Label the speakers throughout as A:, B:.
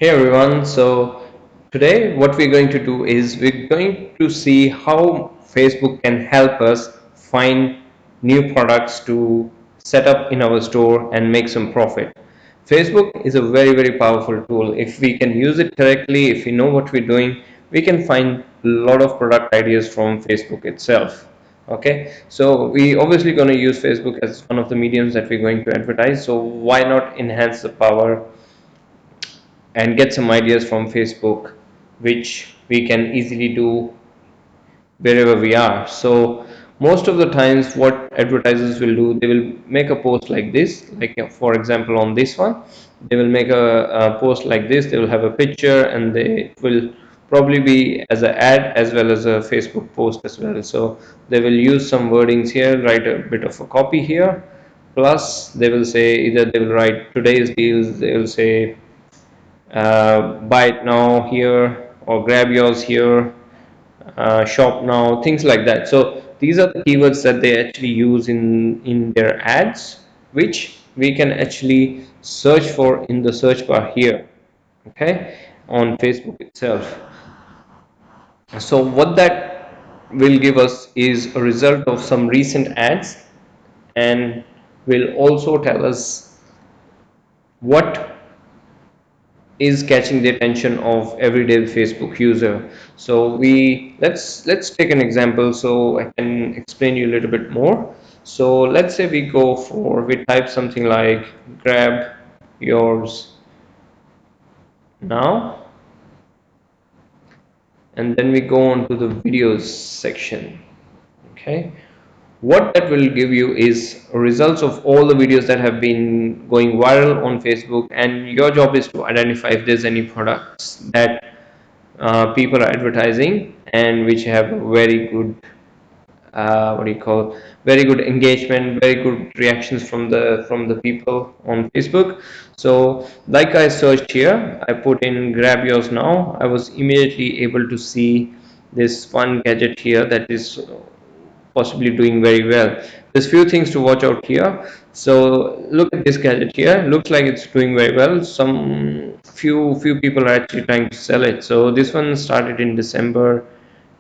A: Hey everyone, so today what we're going to do is we're going to see how Facebook can help us find new products to set up in our store and make some profit. Facebook is a very powerful tool. If we can use it correctly, if we know what we're doing, we can find a lot of product ideas from Facebook itself. Okay, so we obviously going to use Facebook as one of the mediums that we're going to advertise, so why not enhance the power and get some ideas from Facebook, which we can easily do wherever we are. So most of the times what advertisers will do, they will make a post like this, like for example on this one, they will make a post like this, they will have a picture and they will probably be as an ad as well as a Facebook post as well. So they will use some wordings here, write a bit of a copy here, plus they will say, either they will write today's deals, they will say buy it now here or grab yours here, shop now, things like that. So these are the keywords that they actually use in their ads, which we can actually search for in the search bar here, okay, on Facebook itself. So what that will give us is a result of some recent ads, and will also tell us what is catching the attention of everyday Facebook user. So let's take an example so I can explain you a little bit more. So let's say we type something like grab yours now, and then we go on to the videos section. Okay, what that will give you is results of all the videos that have been going viral on Facebook, and your job is to identify if there's any products that people are advertising and which have very good what do you call, very good engagement, very good reactions from the people on Facebook. So like I searched here, I put in grab yours now, I was immediately able to see this one gadget here that is possibly doing very well. There's few things to watch out here. So look at this gadget here. Looks like it's doing very well. Some few people are actually trying to sell it. So this one started in December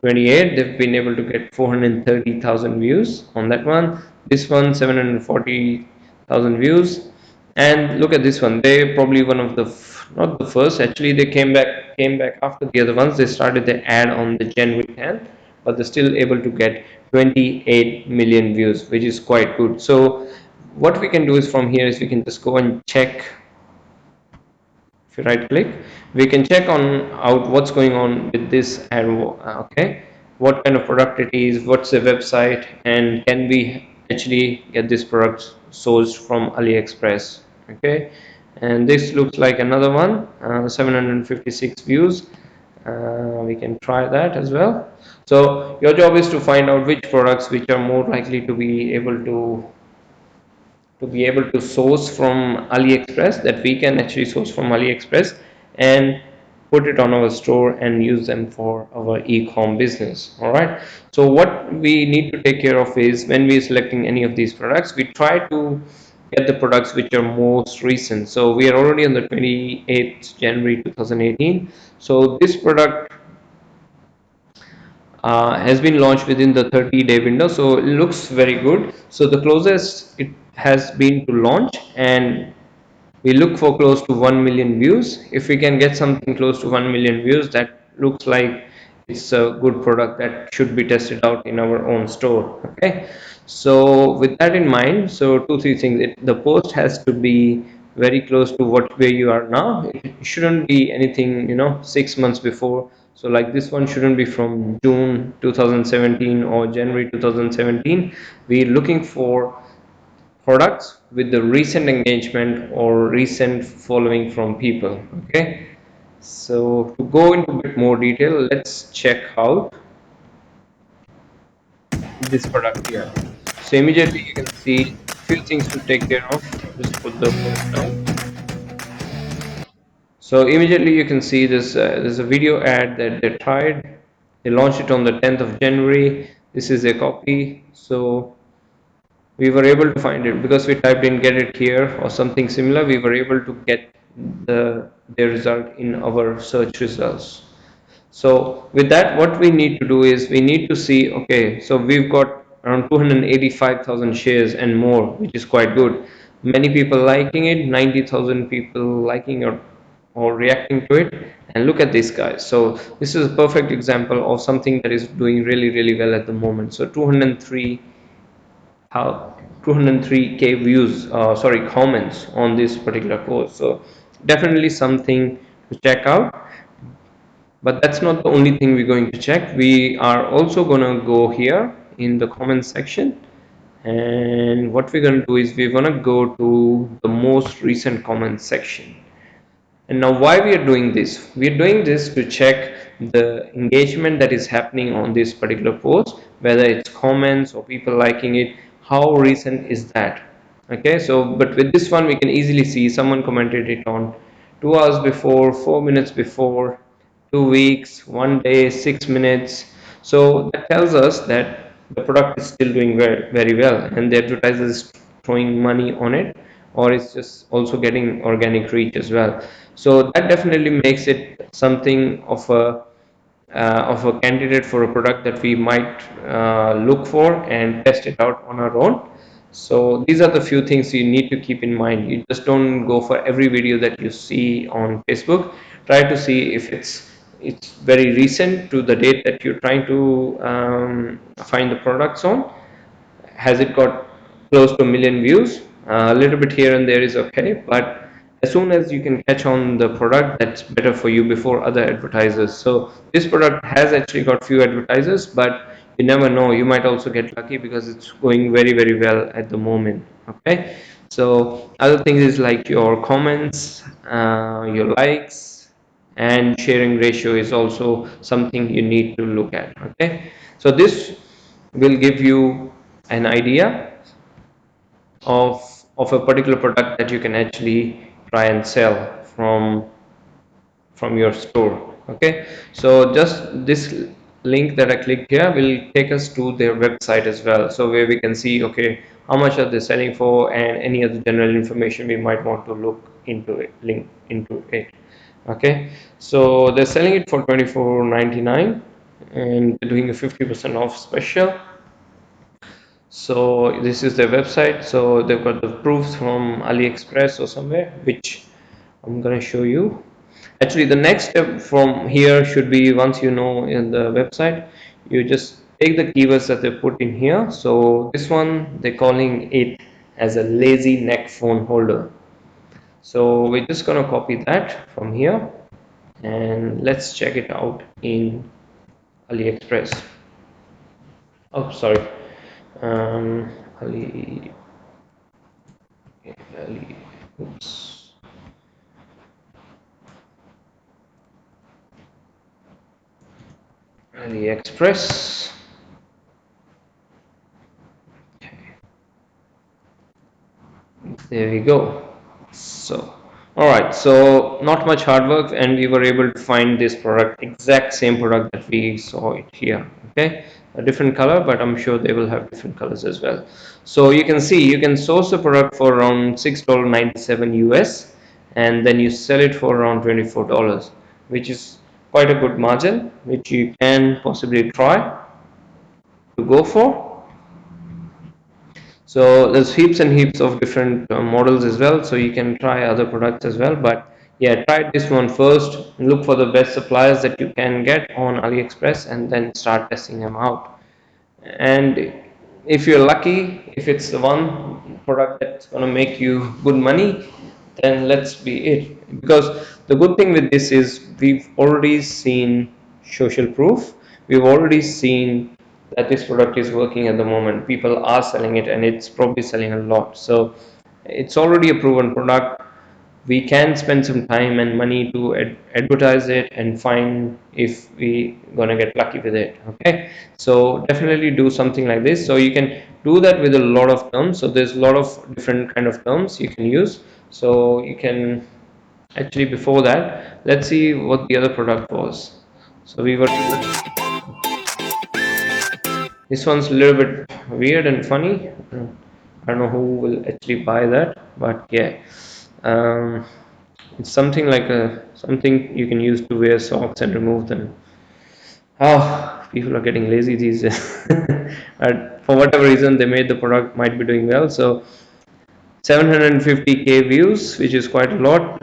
A: 28. They've been able to get 430,000 views on that one. This one 740,000 views. And look at this one. They probably one of the not the first. Actually, they came back after the other ones. They started the ad on the January 10th, but they're still able to get 28 million views, which is quite good. So what we can do is from here is we can just go and check. If you right click, we can check on out what's going on with this ad. Okay, what kind of product it is, what's the website, and can we actually get this product sourced from AliExpress. Okay, and this looks like another one, 756 views. We can try that as well. So your job is to find out which products which are more likely to be able to source from AliExpress, that we can actually source from AliExpress and put it on our store and use them for our e-com business. All right, so what we need to take care of is when we are selecting any of these products, we try to get the products which are most recent. So we are already on the 28th January 2018. So this product has been launched within the 30-day window, so it looks very good. So the closest it has been to launch, and we look for close to 1 million views. If we can get something close to 1 million views, that looks like it's a good product that should be tested out in our own store. Okay, so with that in mind, so two three things, the post has to be very close to what where you are now. It shouldn't be anything 6 months before. So like this one shouldn't be from June 2017 or January 2017. We're looking for products with the recent engagement or recent following from people. Okay, so to go into a bit more detail, let's check out this product here. So immediately you can see a few things to take care of. Just put the post down. So immediately you can see this there's a video ad that they tried. They launched it on the 10th of January. This is a copy. So we were able to find it because we typed in get it here or something similar. We were able to get their result in our search results. So with that, what we need to do is we need to see, okay, so we've got around 285,000 shares and more, which is quite good. Many people liking it, 90,000 people liking or reacting to it. And look at this, guys. So this is a perfect example of something that is doing really, really well at the moment. So 203 how 203K views, sorry, comments on this particular post. So definitely something to check out. But that's not the only thing we're going to check. We are also gonna go here in the comment section, and what we're gonna do is we're gonna go to the most recent comment section. And now why we are doing this? We are doing this to check the engagement that is happening on this particular post, whether it's comments or people liking it, how recent is that? Okay, so but with this one we can easily see someone commented it on 2 hours before, 4 minutes before, 2 weeks, 1 day, 6 minutes. So that tells us that the product is still doing very, very well and the advertiser is throwing money on it, or it's just also getting organic reach as well. So that definitely makes it something of a candidate for a product that we might look for and test it out on our own. So these are the few things you need to keep in mind. You just don't go for every video that you see on Facebook. Try to see if it's very recent to the date that you're trying to find the products on. Has it got close to a million views? A little bit here and there is okay, but as soon as you can catch on the product, that's better for you before other advertisers. So this product has actually got few advertisers, but you never know, you might also get lucky because it's going very, very well at the moment. Okay, so other things is like your comments, your likes, and sharing ratio is also something you need to look at. Okay, so this will give you an idea of a particular product that you can actually try and sell from your store. Okay, so just this link that I clicked here will take us to their website as well, so where we can see, okay, how much are they selling for and any other general information we might want to look into it, link into it. Okay, so they're selling it for 24.99 and they're doing a 50% off special. So this is their website. So they've got the proofs from AliExpress or somewhere, which I'm gonna show you. Actually, the next step from here should be, once you know in the website, you just take the keywords that they put in here. So this one, they're calling it as a lazy neck phone holder. So we're just gonna copy that from here and let's check it out in AliExpress. Oh, sorry. Um, Ali, Ali, oops. AliExpress. There we go. So, all right. So not much hard work, and we were able to find this product, exact same product that we saw it here. Okay, a different color, but I'm sure they will have different colors as well. So you can see you can source the product for around $6.97 US, and then you sell it for around $24, which is quite a good margin, which you can possibly try to go for. So there's heaps and heaps of different models as well, so you can try other products as well, but yeah, try this one first, look for the best suppliers that you can get on AliExpress and then start testing them out. And if you're lucky, if it's the one product that's going to make you good money, then let's be it. Because the good thing with this is we've already seen social proof, we've already seen that this product is working at the moment, people are selling it and it's probably selling a lot. So it's already a proven product. We can spend some time and money to advertise it and find if we gonna get lucky with it. Okay, so definitely do something like this. So you can do that with a lot of terms. So there's a lot of different kind of terms you can use. So you can actually, before that, let's see what the other product was. So we were, this one's a little bit weird and funny. I don't know who will actually buy that, but yeah. um, It's something like a something you can use to wear socks and remove them. Oh, people are getting lazy these days. For whatever reason, they made the product might be doing well. So 750k views, which is quite a lot.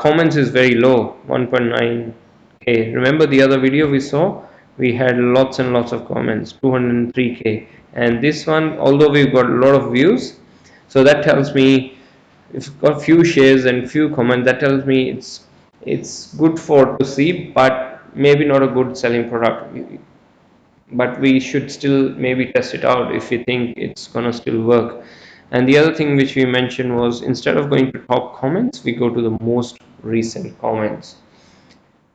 A: Comments is very low, 1.9k. Remember the other video we saw? We had lots and lots of comments, 203k. And this one, although we've got a lot of views, so that tells me if it's got few shares and few comments, that tells me it's good for to see, but maybe not a good selling product. But we should still maybe test it out if we think it's gonna still work. And the other thing which we mentioned was, instead of going to top comments, we go to the most recent comments.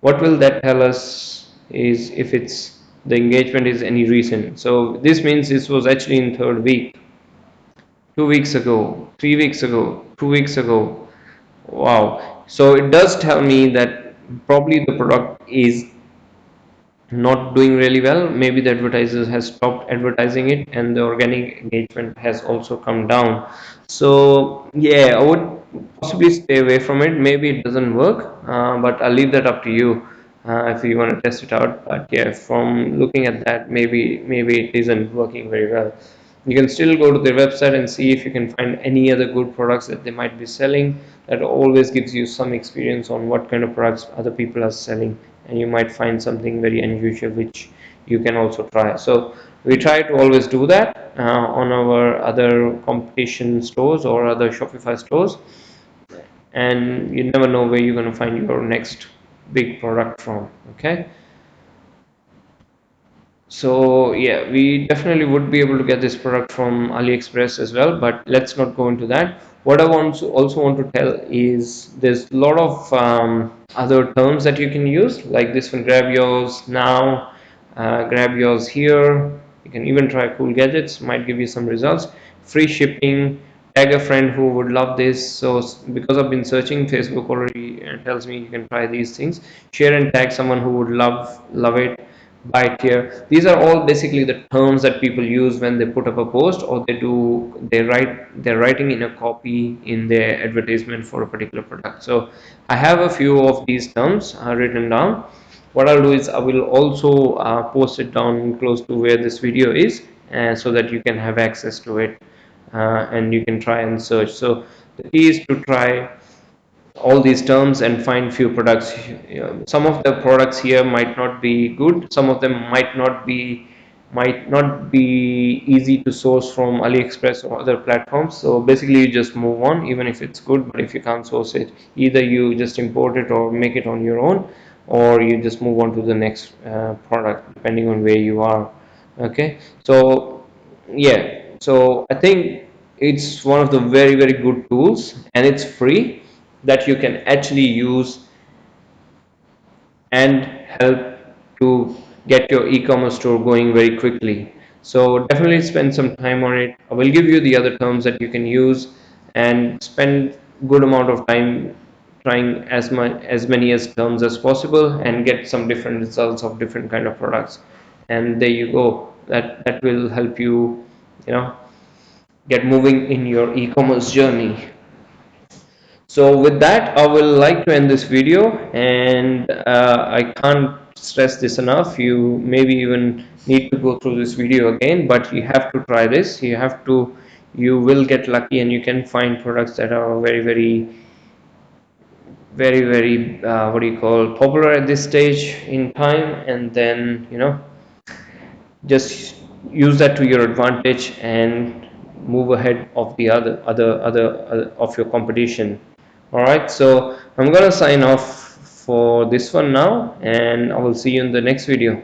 A: What will that tell us is if it's the engagement is any recent. So this means this was actually in third week, 2 weeks ago, 3 weeks ago, 2 weeks ago. Wow. So it does tell me that probably the product is not doing really well. Maybe the advertisers has stopped advertising it and the organic engagement has also come down. So yeah, I would possibly stay away from it. Maybe it doesn't work, but I'll leave that up to you if you want to test it out. But yeah, from looking at that, maybe it isn't working very well. You can still go to their website and see if you can find any other good products that they might be selling. That always gives you some experience on what kind of products other people are selling, and you might find something very unusual which you can also try. So we try to always do that on our other competition stores or other Shopify stores, and you never know where you're going to find your next big product from. Okay. So yeah, we definitely would be able to get this product from AliExpress as well, but let's not go into that. What I also want to tell is there's a lot of other terms that you can use, like this one, grab yours now, grab yours here. You can even try cool gadgets, might give you some results. Free shipping, tag a friend who would love this. So because I've been searching, Facebook already tells me you can try these things. Share and tag someone who would love it. Buy it here. These are all basically the terms that people use when they put up a post, or they're writing in a copy in their advertisement for a particular product. So I have a few of these terms written down. What I'll do is I will also post it down close to where this video is, so that you can have access to it, and you can try and search. So the key is to try all these terms and find few products. Some of the products here might not be good, some of them might not be easy to source from AliExpress or other platforms. So basically you just move on, even if it's good. But if you can't source it, either you just import it or make it on your own, or you just move on to the next product, depending on where you are. Okay. So yeah, so I think it's one of the very good tools, and it's free, that you can actually use and help to get your e-commerce store going very quickly. So definitely spend some time on it. I will give you the other terms that you can use, and spend good amount of time trying as many as terms as possible, and get some different results of different kind of products. And there you go. That will help you, you know, get moving in your e-commerce journey. So with that, I will like to end this video, and I can't stress this enough. You maybe even need to go through this video again, but you have to try this. You will get lucky, and you can find products that are very what do you call, popular at this stage in time, and then just use that to your advantage and move ahead of the other of your competition. All right, so I'm gonna sign off for this one now, and I will see you in the next video.